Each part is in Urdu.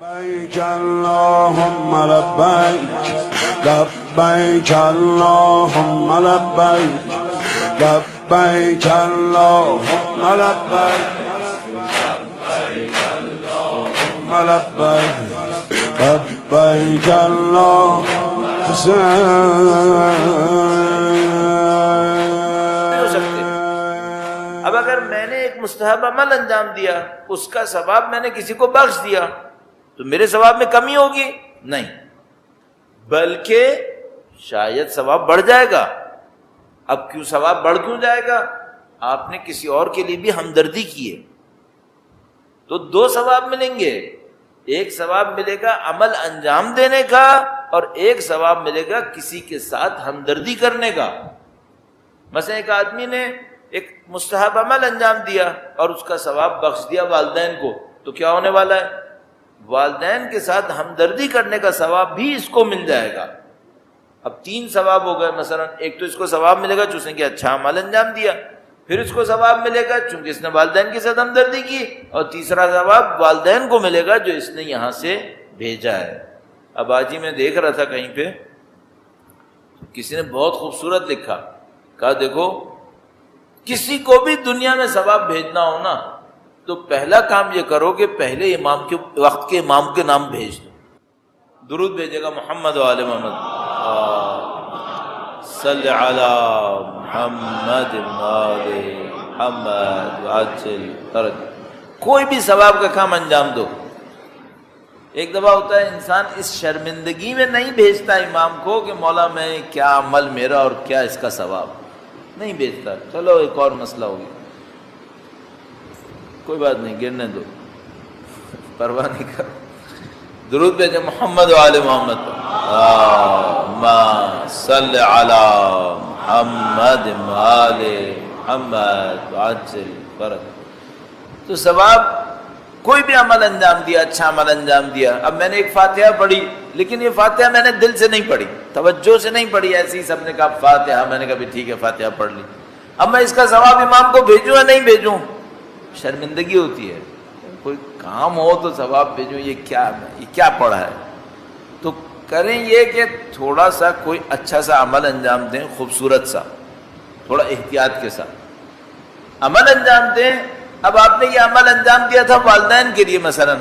لبيك اللهم لبيك لبيك اللهم لبيك لبيك اللهم لبيك لبيك اللهم لبيك لبيك اللهم اب اگر میں نے ایک مستحب عمل انجام دیا، اس کا ثواب میں نے کسی کو بخش دیا تو میرے ثواب میں کمی ہوگی؟ نہیں، بلکہ شاید ثواب بڑھ جائے گا۔ اب کیوں ثواب بڑھ کیوں جائے گا؟ آپ نے کسی اور کے لیے بھی ہمدردی کی ہے تو دو ثواب ملیں گے، ایک ثواب ملے گا عمل انجام دینے کا اور ایک ثواب ملے گا کسی کے ساتھ ہمدردی کرنے کا۔ مثلا ایک آدمی نے ایک مستحب عمل انجام دیا اور اس کا ثواب بخش دیا والدین کو، تو کیا ہونے والا ہے؟ والدین کے ساتھ ہمدردی کرنے کا ثواب بھی اس کو مل جائے گا۔ اب تین ثواب ہو گئے، مثلا ایک تو اس کو ثواب ملے گا چونکہ اس نے اچھا عمل انجام دیا، پھر اس کو ثواب ملے گا چونکہ اس نے والدین کے ساتھ ہمدردی کی، اور تیسرا ثواب والدین کو ملے گا جو اس نے یہاں سے بھیجا ہے۔ اب آج ہی میں دیکھ رہا تھا کہیں پہ کسی نے بہت خوبصورت لکھا، کہا دیکھو کسی کو بھی دنیا میں ثواب بھیجنا ہو نا تو پہلا کام یہ کرو کہ پہلے امام کے وقت کے امام کے نام بھیج دو، درود بھیجے گا محمد و آل محمد، صلی علی محمد و آل محمد وعجل فرج۔ کوئی بھی ثواب کا کام انجام دو۔ ایک دفعہ ہوتا ہے انسان اس شرمندگی میں نہیں بھیجتا امام کو کہ مولا میں کیا عمل میرا اور کیا اس کا ثواب، نہیں بھیجتا، چلو ایک اور مسئلہ ہوگی، کوئی بات نہیں، گرنے دو، پرواہ نہیں کرو، درود بھیجے محمد و آل محمد، اللہم صلی علی محمد و آل محمد وعجل فرج۔ تو ثواب کوئی بھی عمل انجام دیا، اچھا عمل انجام دیا۔ اب میں نے ایک فاتحہ پڑھی لیکن یہ فاتحہ میں نے دل سے نہیں پڑھی، توجہ سے نہیں پڑھی، ایسے ہی سب نے کہا فاتحہ، میں نے کہا بھی ٹھیک ہے فاتحہ پڑھ لی۔ اب میں اس کا ثواب امام کو بھیجوں یا نہیں بھیجوں؟ شرمندگی ہوتی ہے، کوئی کام ہو تو ثواب بھیجوں، یہ کیا پڑھا ہے؟ تو کریں یہ کہ تھوڑا سا کوئی اچھا سا عمل انجام دیں، خوبصورت سا، تھوڑا احتیاط کے ساتھ عمل انجام دیں۔ اب آپ نے یہ عمل انجام دیا تھا والدین کے لیے مثلا،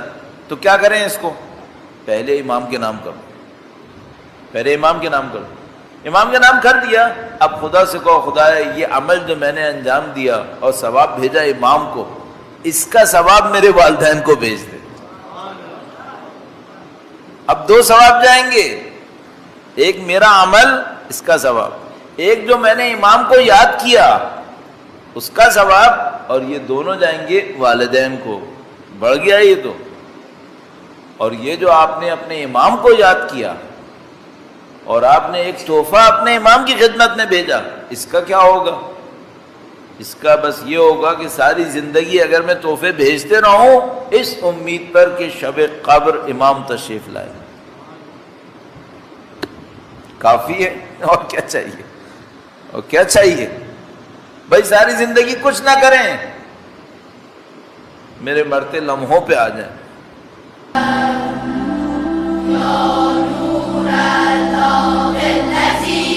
تو کیا کریں اس کو؟ پہلے امام کے نام کرو، پہلے امام کے نام کرو، امام کے نام کر دیا۔ اب خدا سے کہو خدایا یہ عمل جو میں نے انجام دیا اور ثواب بھیجا امام کو، اس کا ثواب میرے والدین کو بھیج دے۔ اب دو ثواب جائیں گے، ایک میرا عمل اس کا ثواب، ایک جو میں نے امام کو یاد کیا اس کا ثواب، اور یہ دونوں جائیں گے والدین کو۔ بڑھ گیا یہ تو۔ اور یہ جو آپ نے اپنے امام کو یاد کیا اور آپ نے ایک تحفہ اپنے امام کی خدمت میں بھیجا، اس کا کیا ہوگا؟ اس کا بس یہ ہوگا کہ ساری زندگی اگر میں تحفے بھیجتے رہوں اس امید پر کہ شب قبر امام تشریف لائے، کافی ہے، اور کیا چاہیے؟ اور کیا چاہیے بھائی؟ ساری زندگی کچھ نہ کریں، میرے مرتے لمحوں پہ آ جائیں۔ یا نور اللہ الذی